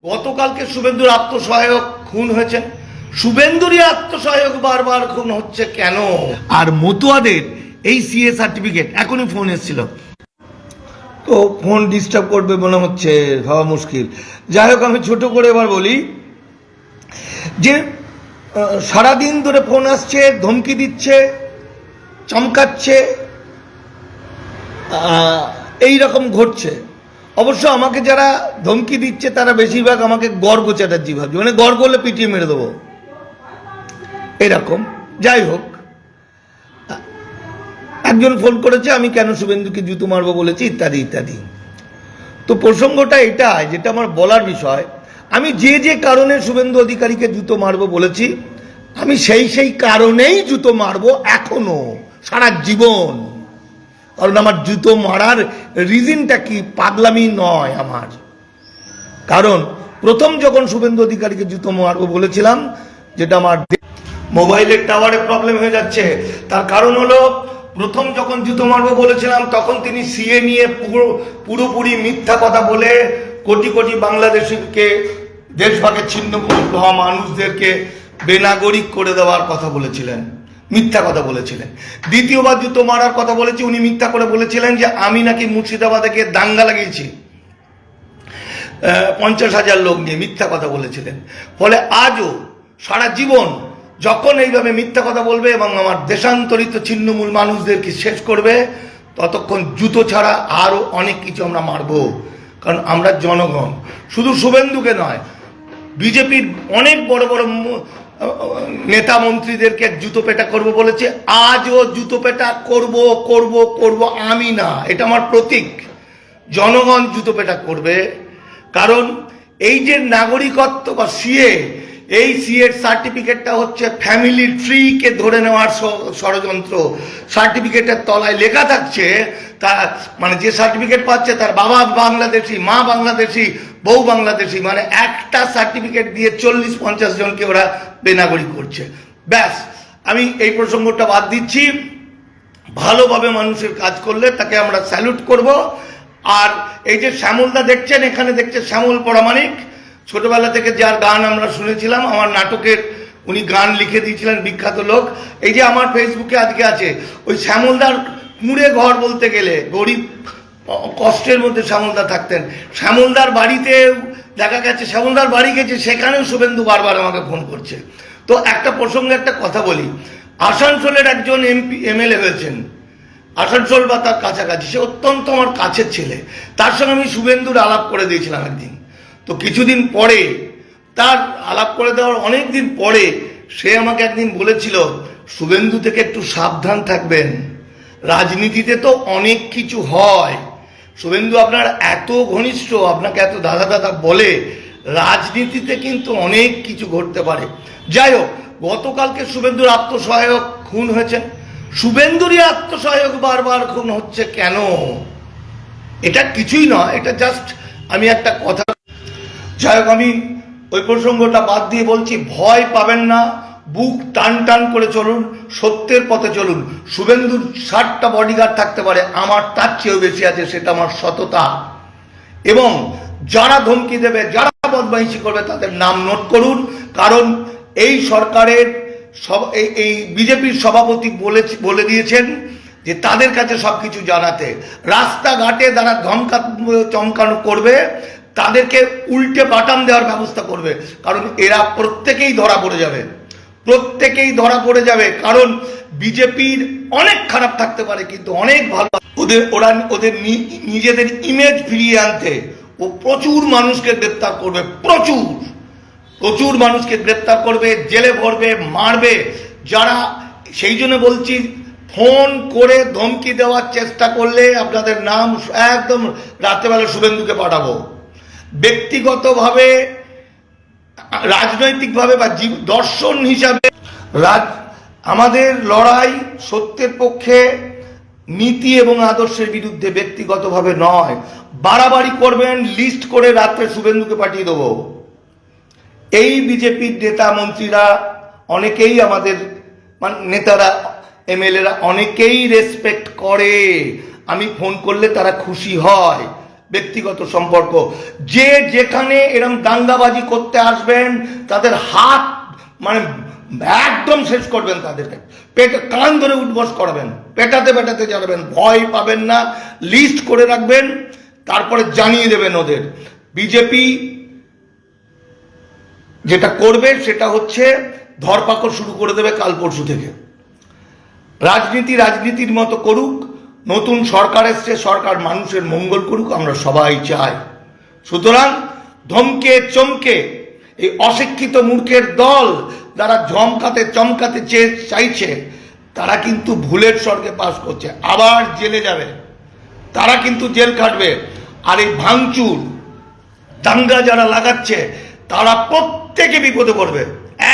গতকালকে শুভেন্দুর আত্মসহায়ক খুন হয়েছেন। শুভেন্দুরই আত্মসহায়ক বারবার খুন হচ্ছে কেন? আর মতুয়াদের এই সিএ সার্টিফিকেট, এখনই ফোন এসেছিল, তো ফোন ডিস্টার্ব করবে মনে হচ্ছে, ভাবা মুশকিল। যাই হোক, আমি ছোট করে এবার বলি যে সারাদিন ধরে ফোন আসছে, ধমকি দিচ্ছে, চমকাচ্ছে, এই রকম ঘটছে। অবশ্য আমাকে যারা ধমকি দিচ্ছে তারা বেশিরভাগ আমাকে গর্গ চ্যাটার্জি ভাবছে, মানে গড় করলে পিটিয়ে মেরে দেবো এরকম। যাই হোক, একজন ফোন করেছে আমি কেন শুভেন্দুকে জুতো মারবো বলেছি, ইত্যাদি ইত্যাদি। তো প্রসঙ্গটা এটা, যেটা আমার বলার বিষয়, আমি যে যে কারণে শুভেন্দু অধিকারীকে জুতো মারবো বলেছি, আমি সেই কারণেই জুতো মারবো এখনো, সারা জীবন। কারণ আমার জুতো মারার রিজনটা কি, পাগলামি নয় আমার। কারণ প্রথম যখন শুভেন্দু অধিকারীকে জুতো মারবো বলেছিলাম, যেটা আমার মোবাইলের টাওয়ারে প্রবলেম হয়ে যাচ্ছে, তার কারণ হলো প্রথম যখন জুতো মারবো বলেছিলাম তখন তিনি সিএ নিয়ে পুরোপুরি মিথ্যা কথা বলে কোটি কোটি বাংলাদেশিকে, দেশভাগের ছিন্ন হওয়া মানুষদেরকে বেনাগরিক করে দেওয়ার কথা বলেছিলেন, মিথ্যা কথা বলেছিলেন। দ্বিতীয়বার জুতো মারার কথা বলেছি, উনি মিথ্যা করে বলেছিলেন যে আমি নাকি মুর্শিদাবাদে গিয়ে দাঙ্গা লাগিয়েছি 50,000 লোক নিয়ে, মিথ্যা কথা বলেছিলেন। ফলে আজও সারা জীবন যখন এইভাবে মিথ্যা কথা বলবে এবং আমার দেশান্তরিত ছিন্নমূল মানুষদেরকে শেষ করবে, ততক্ষণ জুতো ছাড়া আরও অনেক কিছু আমরা মারব। কারণ আমরা জনগণ, শুধু শুভেন্দুকে নয়, বিজেপির অনেক বড় বড় নেতা মন্ত্রীদেরকে জুতো পেটা করবো বলেছে, আজও জুতো পেটা করব করব করব আমি না, এটা আমার প্রতীক। জনগণ জুতো পেটা করবে। কারণ এই যে নাগরিকত্ব বা সিএ, এই সিএর সার্টিফিকেটটা হচ্ছে ফ্যামিলি ট্রিকে ধরে নেওয়ার ষড়যন্ত্র। সার্টিফিকেটের তলায় লেখা থাকছে, তার মানে যে সার্টিফিকেট পাচ্ছে তার বাবা বাংলাদেশি, মা বাংলাদেশি, বউ বাংলাদেশি, মানে একটা সার্টিফিকেট দিয়ে 40-50 জনকে ওরা বেনাগরিক করছে। ব্যাস, আমি এই প্রসঙ্গটা বাদ দিচ্ছি। ভালোভাবে মানুষের কাজ করলে তাকে আমরা স্যালুট করব। আর এই যে শ্যামলদা দেখছেন, এখানে দেখছে শ্যামল পরামানিক, ছোটবেলা থেকে যার গান আমরা শুনেছিলাম, আমার নাটকের উনি গান লিখে দিয়েছিলেন, বিখ্যাত লোক। এই যে আমার ফেসবুকে আজকে আছে, ওই শ্যামলদার কুঁড়ে ঘর বলতে গেলে, গরিব কষ্টের মধ্যে শ্যামলদা থাকতেন। শ্যামলদার বাড়িতে দেখা গেছে, শ্যামলদার বাড়ি গেছে, সেখানেও শুভেন্দু বারবার আমাকে ফোন করছে। তো একটা প্রসঙ্গে একটা কথা বলি, আসানসোলের একজন এমএলএ হয়েছেন, আসানসোল বা তার কাছাকাছি, সে অত্যন্ত আমার কাছের ছেলে, তার সঙ্গে আমি শুভেন্দুর আলাপ করে দিয়েছিলাম একদিন। তো কিছুদিন পরে, তার আলাপ করে দেওয়ার অনেক দিন পরে, সে আমাকে একদিন বলেছিল, শুভেন্দু থেকে একটু সাবধান থাকবেন, রাজনীতিতে তো অনেক কিছু হয়, শুভেন্দু আপনার এত ঘনিষ্ঠ, আপনাকে এত দাদা দাদা বলে, রাজনীতিতে কিন্তু অনেক কিছু ঘটতে পারে। যাই হোক, গতকালকে শুভেন্দুর আত্মসহায়ক খুন হয়েছেন। শুভেন্দুরই আত্মসহায়ক বারবার খুন হচ্ছে কেন? এটা কিছুই নয়, এটা জাস্ট আমি একটা কথা। যাই হোক, আমি ওই প্রসঙ্গটা বাদ দিয়ে বলছি, ভয় পাবেন না, বুক টান টান করে চলুন, সত্যের পথে চলুন। শুভেন্দুর 60টা বডিগার্ড থাকতে পারে, আমার তার চেয়েও বেশি আছে, সেটা আমার সততা। এবং যারা ধমকি দেবে, যারা বদমাইশি করবে, তাদের নাম নোট করুন। কারণ এই সরকারের এই বিজেপির সভাপতি বলে দিয়েছেন যে তাদের কাছে সবকিছু জানাতে। রাস্তাঘাটে যারা চমকানো করবে, তাদেরকে উল্টে বাটাম দেওয়ার ব্যবস্থা করবে। কারণ এরা প্রত্যেকেই ধরা পড়ে যাবে, প্রত্যেকেই ধরা পড়ে যাবে। কারণ বিজেপির অনেক খারাপ থাকতে পারে, কিন্তু অনেক ভালো। ওদের নিজেদের ইমেজ ফিরিয়ে আনতে ও প্রচুর মানুষকে গ্রেপ্তার করবে, প্রচুর মানুষকে গ্রেপ্তার করবে, জেলে ভরবে, মারবে যারা। সেই জন্য বলছি, ফোন করে ধমকি দেওয়ার চেষ্টা করলে আপনাদের নাম একদম রাত্রেবেলা শুভেন্দুকে পাঠাবো। ব্যক্তিগতভাবে, রাজনৈতিকভাবে বা দর্শন হিসাবে আমাদের লড়াই সত্যের পক্ষে, নীতি এবং আদর্শের বিরুদ্ধে, ব্যক্তিগতভাবে নয়। বাড়াবাড়ি করবেন, লিস্ট করে রাত্রে শুভেন্দুকে পাঠিয়ে দেবো। এই বিজেপির নেতা মন্ত্রীরা অনেকেই, আমাদের নেতারা, এমএলএরা অনেকেই রেসপেক্ট করে। আমি ফোন করলে তারা খুশি হয়। ব্যক্তিগত সম্পর্ক। যে যেখানে এরম দাঙ্গাবাজি করতে আসবেন তাদের হাত মানে একদম শেষ করবেন, তাদেরকে পেটে কান ধরে উঠবস করাবেন, পেটাতে পেটাতে যাবেন, ভয় পাবেন না, লিস্ট করে রাখবেন, তারপরে জানিয়ে দেবেন ওদের। বিজেপি যেটা করবে সেটা হচ্ছে ধরপাকড় শুরু করে দেবে কাল পরশু থেকে। রাজনীতির মতো করুক, নতুন সরকার এসছে, সরকার মানুষের মঙ্গল করুক, আমরা সবাই চাই। সুতরাং ধমকে চমকে এই অশিক্ষিত মূর্খের দল যারা চমকাতে চাইছে, তারা কিন্তু ভুলের স্বর্গে পাস করছে, আবার জেলে যাবে, তারা কিন্তু জেল খাটবে। আর এই ভাঙচুর দাঙ্গা যারা লাগাচ্ছে তারা প্রত্যেকে বিপদে পড়বে,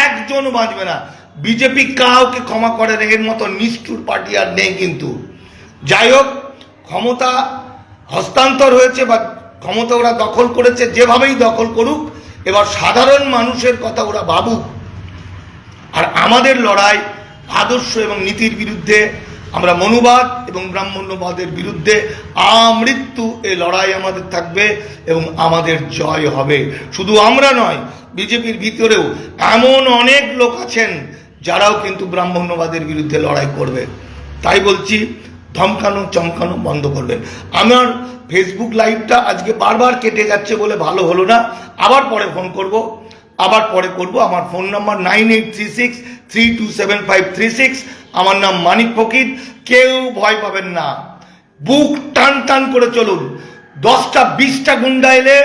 একজনও বাঁচবে না। বিজেপি কাউকে ক্ষমা করে না, এর মতো নিষ্ঠুর পার্টি আর নেই। কিন্তু যাই হোক, ক্ষমতা হস্তান্তর হয়েছে বা ক্ষমতা ওরা দখল করেছে, যেভাবেই দখল করুক, এবার সাধারণ মানুষের কথা ওরা ভাবুক। আর আমাদের লড়াই আদর্শ এবং নীতির বিরুদ্ধে, আমরা মনুবাদ এবং ব্রাহ্মণ্যবাদের বিরুদ্ধে আমৃত্যু এই লড়াই আমাদের থাকবে এবং আমাদের জয় হবে। শুধু আমরা নয়, বিজেপির ভিতরেও এমন অনেক লোক আছেন যারাও কিন্তু ব্রাহ্মণ্যবাদের বিরুদ্ধে লড়াই করবে। তাই বলছি, ধমকানো চমকানো বন্ধ করবেন। আমার ফেসবুক লাইভটা আজকে বারবার কেটে যাচ্ছে বলে ভালো হলো না, আবার পরে ফোন করব। আমার ফোন নাম্বার 9836327536। আমার নাম মানিক ফকির। কেউ ভয় পাবেন না, বুক টান টান করে চলুন। 10টা 20টা গুন্ডা এলে